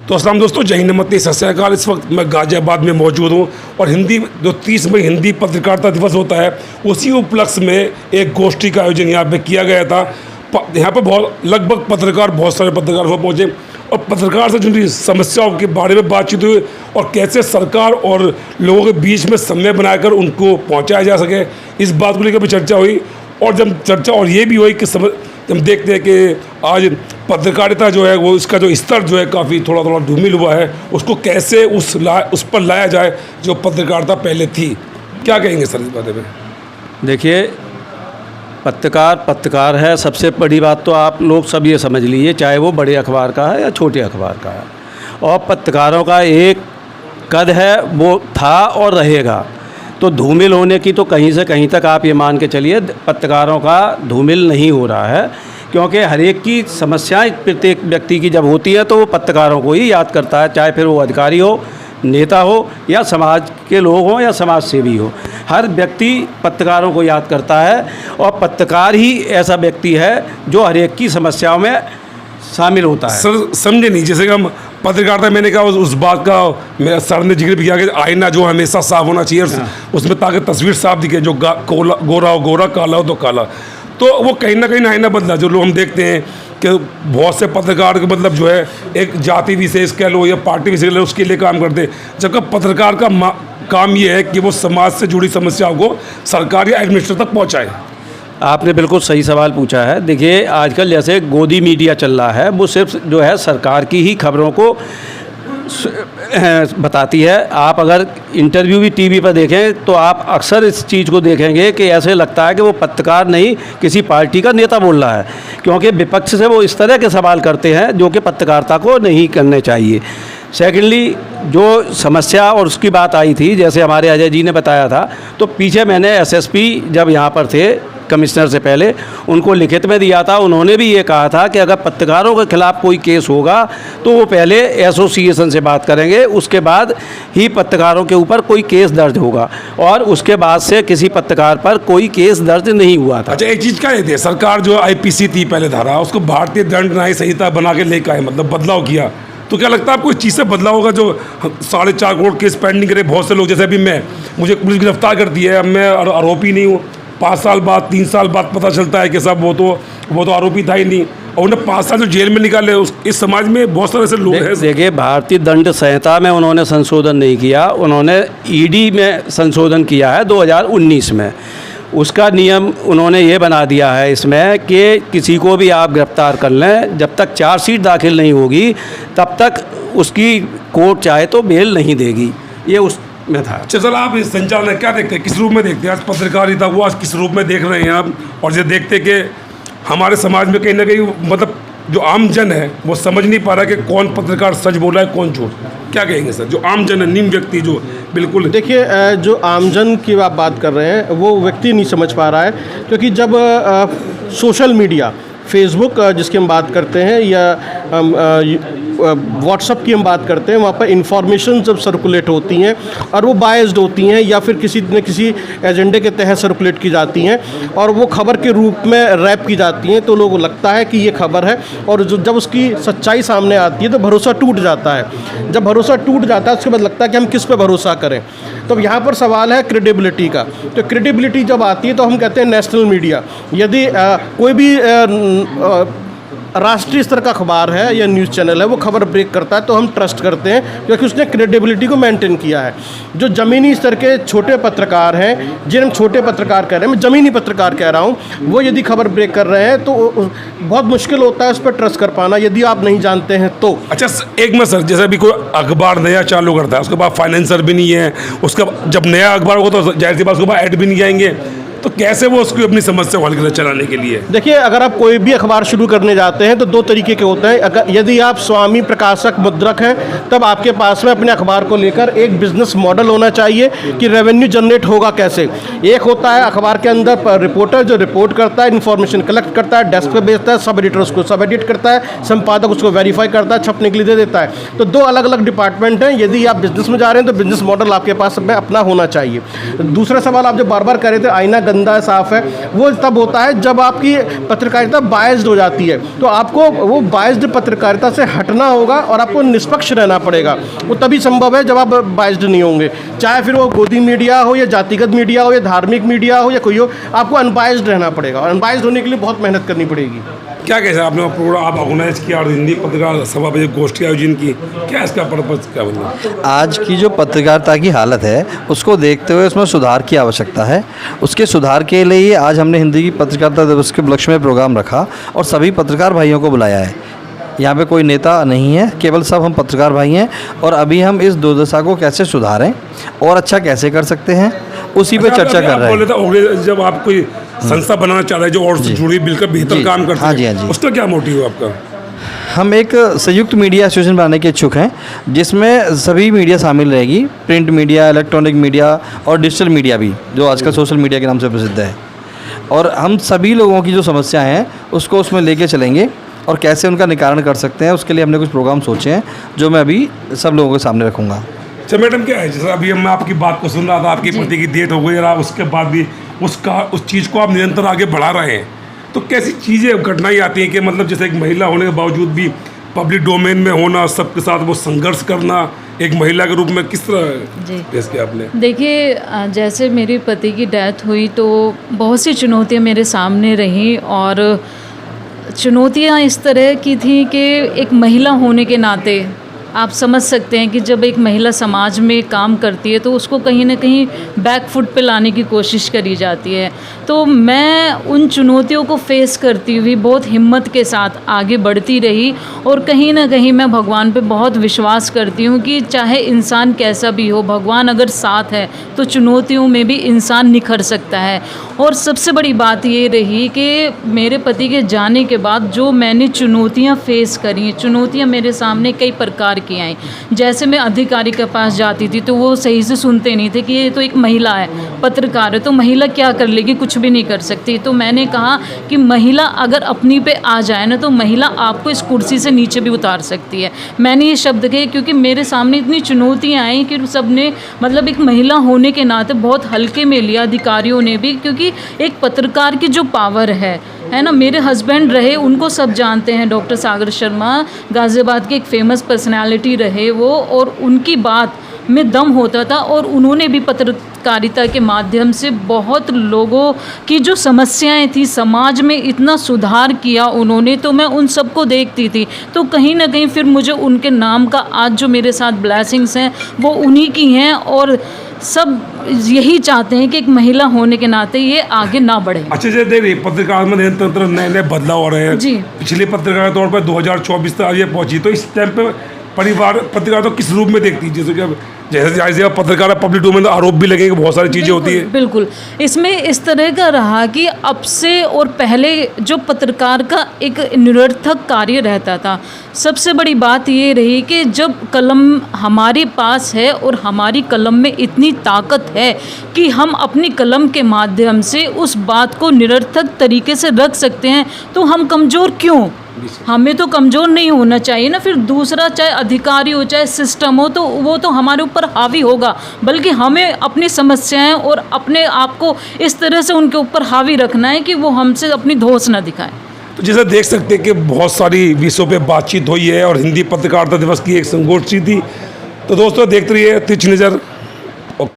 तो अस्सलाम दोस्तों, जय हिंद, नमस्ते, सत श्री अकाल। इस वक्त मैं गाजियाबाद में मौजूद हूँ और हिंदी जो 30 मई हिंदी पत्रकारिता दिवस होता है, उसी उपलक्ष्य में एक गोष्ठी का आयोजन यहाँ पे किया गया था। यहाँ पे लगभग बहुत सारे पत्रकार वहाँ पहुँचे और पत्रकार से जुड़ी समस्याओं के बारे में बातचीत हुई और कैसे सरकार और लोगों के बीच में समन्वय बनाकर उनको पहुँचाया जा सके, इस बात को लेकर भी चर्चा हुई। और जब चर्चा और ये भी हुई कि हम देखते हैं कि आज पत्रकारिता जो है वो इसका जो स्तर जो है काफ़ी थोड़ा धूमिल हुआ है, उसको कैसे उस पर लाया जाए जो पत्रकारिता पहले थी। क्या कहेंगे सर इस बारे में? देखिए, पत्रकार है। सबसे बड़ी बात तो आप लोग सब ये समझ लीजिए, चाहे वो बड़े अखबार का है या छोटे अखबार का है, और पत्रकारों का एक कद है, वो था और रहेगा। तो धूमिल होने की तो कहीं से कहीं तक आप ये मान के चलिए, पत्रकारों का धूमिल नहीं हो रहा है, क्योंकि हर एक की समस्याएं प्रत्येक व्यक्ति की जब होती है तो वो पत्रकारों को ही याद करता है, चाहे फिर वो अधिकारी हो, नेता हो या समाज के लोग हों या समाज सेवी हो। हर व्यक्ति पत्रकारों को याद करता है और पत्रकार ही ऐसा व्यक्ति है जो हर एक की समस्याओं में शामिल होता है। सर समझे नहीं, जैसे कि हम पत्रकारिता, मैंने कहा उस बात का मेरा सर ने जिक्र भी किया कि आईना जो हमेशा साफ होना चाहिए उसमें, ताकि तस्वीर साफ दिखे, जो गोरा हो गोरा, काला हो तो काला। तो वो कहीं ना कहीं आईना बदला। जो लोग हम देखते हैं कि बहुत से पत्रकार के मतलब जो है एक जाति विशेष कह लो या पार्टी विशेष कह लो, उसके लिए काम करते हैं, जबकि पत्रकार का काम ये है कि वो समाज से जुड़ी समस्याओं को सरकार या एडमिनिस्ट्रेशन तक पहुँचाए। आपने बिल्कुल सही सवाल पूछा है। देखिए, आजकल जैसे गोदी मीडिया चल रहा है, वो सिर्फ जो है सरकार की ही खबरों को बताती है। आप अगर इंटरव्यू भी टीवी पर देखें तो आप अक्सर इस चीज़ को देखेंगे कि ऐसे लगता है कि वो पत्रकार नहीं, किसी पार्टी का नेता बोल रहा है, क्योंकि विपक्ष से वो इस तरह के सवाल करते हैं जो कि पत्रकारिता को नहीं करने चाहिए। सेकेंडली, जो समस्या और उसकी बात आई थी, जैसे हमारे अजय जी ने बताया था, तो पीछे मैंने एसएसपी जब यहाँ पर थे कमिश्नर से पहले उनको लिखित में दिया था। उन्होंने भी ये कहा था कि अगर पत्रकारों के खिलाफ कोई केस होगा तो वो पहले एसोसिएशन से बात करेंगे, उसके बाद ही पत्रकारों के ऊपर कोई केस दर्ज होगा, और उसके बाद से किसी पत्रकार पर कोई केस दर्ज नहीं हुआ था। अच्छा, एक चीज़ क्या है, सरकार जो आईपीसी थी पहले धारा, उसको भारतीय दंड न्याय संहिता बना के लेकर आए, मतलब बदलाव किया। तो क्या लगता है आपको इस चीज़ से बदलाव होगा? जो 4.5 करोड़ केस पेंडिंग करे बहुत से लोग, जैसे अभी मुझे पुलिस गिरफ्तार करती है, अब मैं आरोपी नहीं हूँ, 5 साल बाद 3 साल बाद पता चलता है कि साहब वो तो आरोपी था ही नहीं, और उन्हें 5 साल जो जेल में निकाले। इस समाज में बहुत सारे ऐसे लोग हैं। देखिए, भारतीय दंड संहिता में उन्होंने संशोधन नहीं किया, उन्होंने ईडी में संशोधन किया है 2019 में। उसका नियम उन्होंने ये बना दिया है इसमें कि किसी को भी आप गिरफ्तार कर लें, जब तक चार्जशीट दाखिल नहीं होगी तब तक उसकी कोर्ट चाहे तो बेल नहीं देगी। ये उस में था। चल, आप इस संचालन में क्या देखते हैं, किस रूप में देखते हैं? आज पत्रकारिता वो आज किस रूप में देख रहे हैं आप? और ये देखते कि हमारे समाज में कहीं ना कहीं मतलब जो आम जन है वो समझ नहीं पा रहा कि कौन पत्रकार सच बोल रहा है, कौन झूठ। क्या कहेंगे सर, जो आम जन है, निम्न व्यक्ति जो बिल्कुल? देखिए, जो आमजन की आप बात कर रहे हैं वो व्यक्ति नहीं समझ पा रहा है, क्योंकि जब सोशल मीडिया, फेसबुक जिसकी हम बात करते हैं, या व्हाट्सअप की हम बात करते हैं, वहाँ पर इंफॉर्मेशन जब सर्कुलेट होती हैं और वो बायस्ड होती हैं या फिर किसी न किसी एजेंडे के तहत सर्कुलेट की जाती हैं और वो खबर के रूप में रैप की जाती हैं, तो लोगों को लगता है कि ये खबर है, और जब उसकी सच्चाई सामने आती है तो भरोसा टूट जाता है। जब भरोसा टूट जाता है उसके बाद लगता है कि हम किस पे भरोसा करें। तो यहाँ पर सवाल है क्रेडिबिलिटी का। तो क्रेडिबिलिटी जब आती है तो हम कहते हैं नेशनल मीडिया, यदि कोई भी राष्ट्रीय स्तर का अखबार है या न्यूज़ चैनल है, वो खबर ब्रेक करता है तो हम ट्रस्ट करते हैं, क्योंकि उसने क्रेडिबिलिटी को मेंटेन किया है। जो ज़मीनी स्तर के छोटे पत्रकार हैं, जिन्हें हम छोटे पत्रकार कह रहे हैं, मैं ज़मीनी पत्रकार कह रहा हूँ, वो यदि खबर ब्रेक कर रहे हैं तो बहुत मुश्किल होता है उस पर ट्रस्ट कर पाना, यदि आप नहीं जानते हैं तो। अच्छा, एक में सर, जैसे अभी कोई अखबार नया चालू करता है, उसके बाद फाइनेंसर भी नहीं है, उसका जब नया अखबार होगा तो जाहिर सी बात उसके बाद ऐड भी नहीं आएंगे, तो कैसे वो उसको अपनी समस्या हल कर चलाने के लिए? देखिए, अगर आप कोई भी अखबार शुरू करने जाते हैं तो 2 तरीके के होते हैं। अगर यदि आप स्वामी प्रकाशक मुद्रक हैं तब आपके पास में अपने अखबार को लेकर एक बिजनेस मॉडल होना चाहिए कि रेवेन्यू जनरेट होगा कैसे। एक होता है अखबार के अंदर रिपोर्टर जो रिपोर्ट करता है, इन्फॉर्मेशन कलेक्ट करता है, डेस्क पे भेजता है, सब एडिटर उसको सब एडिट करता है, संपादक उसको वेरीफाई करता है, छपने के लिए दे देता है। तो 2 अलग अलग डिपार्टमेंट हैं। यदि आप बिजनेस में जा रहे हैं तो बिजनेस मॉडल आपके पास में अपना होना चाहिए। दूसरा सवाल आप जो बार बार कह रहे थे, आईना गंदा है, साफ़ है, वो तब होता है जब आपकी पत्रकारिता बायस्ड हो जाती है। तो आपको वो बायस्ड पत्रकारिता से हटना होगा और आपको निष्पक्ष रहना पड़ेगा। वो तभी संभव है जब आप बायस्ड नहीं होंगे, चाहे फिर वो गोदी मीडिया हो या जातिगत मीडिया हो या धार्मिक मीडिया हो या कोई हो, आपको अनबायस्ड रहना पड़ेगा और अनबायस्ड होने के लिए बहुत मेहनत करनी पड़ेगी। क्या कैसे आपने प्रोग्राम आप ऑर्गेनाइज किया और हिंदी पत्रकार सभा पे गोष्ठी आयोजन की, क्या इसका पर्पज क्या मतलब? आज की जो पत्रकारिता की हालत है उसको देखते हुए उसमें सुधार की आवश्यकता है। उसके सुधार के लिए ही आज हमने हिंदी की पत्रकारिता दिवस के उपलक्ष्य में प्रोग्राम रखा और सभी पत्रकार भाइयों को बुलाया है। यहाँ पे कोई नेता नहीं है, केवल सब हम पत्रकार भाई हैं और अभी हम इस दुर्दशा को कैसे सुधारें और अच्छा कैसे कर सकते हैं उसी पे चर्चा कर रहे हैं। जब आप कोई संस्था बनाना चाह रहे हैं जो और से जुड़ी मिलकर बेहतर काम करते हाँ जी, हैं, हाँ जी। उसका क्या मोटिव है आपका? हम एक संयुक्त मीडिया एसोसिएशन बनाने के इच्छुक हैं जिसमें सभी मीडिया शामिल रहेगी, प्रिंट मीडिया, इलेक्ट्रॉनिक मीडिया और डिजिटल मीडिया भी, जो आजकल सोशल मीडिया के नाम से प्रसिद्ध है। और हम सभी लोगों की जो समस्याएं हैं उसको उसमें लेके चलेंगे और कैसे उनका निवारण कर सकते हैं उसके लिए हमने कुछ प्रोग्राम सोचे हैं जो मैं अभी सब लोगों के सामने रखूँगा। अच्छा मैडम, क्या है जैसे अभी मैं आपकी बात को सुन रहा था, आपकी पति की डेथ हो गई और आप उसके बाद भी उस चीज़ को आप निरंतर आगे बढ़ा रहे हैं, तो कैसी चीज़ें घटनाएं आती हैं कि मतलब जैसे एक महिला होने के बावजूद भी पब्लिक डोमेन में होना, सबके साथ वो संघर्ष करना, एक महिला के रूप में किस तरह पेश किया आपने? देखिए, जैसे मेरे पति की डेथ हुई तो बहुत सी चुनौतियाँ मेरे सामने रहीं और चुनौतियाँ इस तरह की थी कि एक महिला होने के नाते आप समझ सकते हैं कि जब एक महिला समाज में काम करती है तो उसको कहीं ना कहीं बैक फुट पे लाने की कोशिश करी जाती है। तो मैं उन चुनौतियों को फेस करती हुई बहुत हिम्मत के साथ आगे बढ़ती रही और कहीं ना कहीं मैं भगवान पे बहुत विश्वास करती हूँ कि चाहे इंसान कैसा भी हो, भगवान अगर साथ है तो चुनौतियों में भी इंसान निखर सकता है। और सबसे बड़ी बात ये रही कि मेरे पति के जाने के बाद जो मैंने चुनौतियाँ फेस करी, चुनौतियाँ मेरे सामने कई प्रकार की आई। जैसे मैं अधिकारी के पास जाती थी तो वो सही से सुनते नहीं थे कि ये तो एक महिला है, पत्रकार है, तो महिला क्या कर लेगी, कुछ भी नहीं कर सकती। तो मैंने कहा कि महिला अगर अपनी पे आ जाए ना तो महिला आपको इस कुर्सी से नीचे भी उतार सकती है। मैंने ये शब्द कहे क्योंकि मेरे सामने इतनी चुनौतियाँ आई कि सब ने मतलब एक महिला होने के नाते बहुत हल्के में लिया, अधिकारियों ने भी, क्योंकि एक पत्रकार की जो पावर है ना। मेरे हस्बैंड रहे, उनको सब जानते हैं, डॉक्टर सागर शर्मा, गाज़ियाबाद के एक फेमस पर्सनालिटी रहे वो, और उनकी बात में दम होता था और उन्होंने भी पत्रकारिता के माध्यम से बहुत लोगों की जो समस्याएं थी समाज में इतना सुधार किया उन्होंने। तो मैं उन सबको देखती थी तो कहीं ना कहीं फिर मुझे उनके नाम का आज जो मेरे साथ ब्लेसिंग्स हैं वो उन्हीं की हैं और सब यही चाहते हैं कि एक महिला होने के नाते ये आगे ना बढ़े। अच्छा जी, देख रही पत्रकार में निरंतर नए नए बदलाव हो रहे हैं जी। पिछले पत्रकार के तौर पर 2024 तक ये पहुंची, तो इस टाइम पे परिवार पत्रकार तो किस रूप में देखती है? जैसे कि जैसे पत्रकार पब्लिक डोमेन आरोप भी लगेंगे, बहुत सारी चीज़ें होती है। बिल्कुल, इसमें इस तरह का रहा कि अब से और पहले जो पत्रकार का एक निरर्थक कार्य रहता था, सबसे बड़ी बात ये रही कि जब कलम हमारे पास है और हमारी कलम में इतनी ताकत है कि हम अपनी कलम के माध्यम से उस बात को निरर्थक तरीके से रख सकते हैं, तो हम कमज़ोर क्यों? हमें तो कमज़ोर नहीं होना चाहिए ना। फिर दूसरा, चाहे अधिकारी हो चाहे सिस्टम हो, तो वो तो हमारे ऊपर हावी होगा, बल्कि हमें अपनी समस्याएं और अपने आप को इस तरह से उनके ऊपर हावी रखना है कि वो हमसे अपनी धौंस ना दिखाएं। तो जैसे देख सकते हैं कि बहुत सारी विषयों पे बातचीत हुई है और हिंदी पत्रकारिता दिवस की एक संगोष्ठी थी। तो दोस्तों देखते रहिए तिरछी नज़र।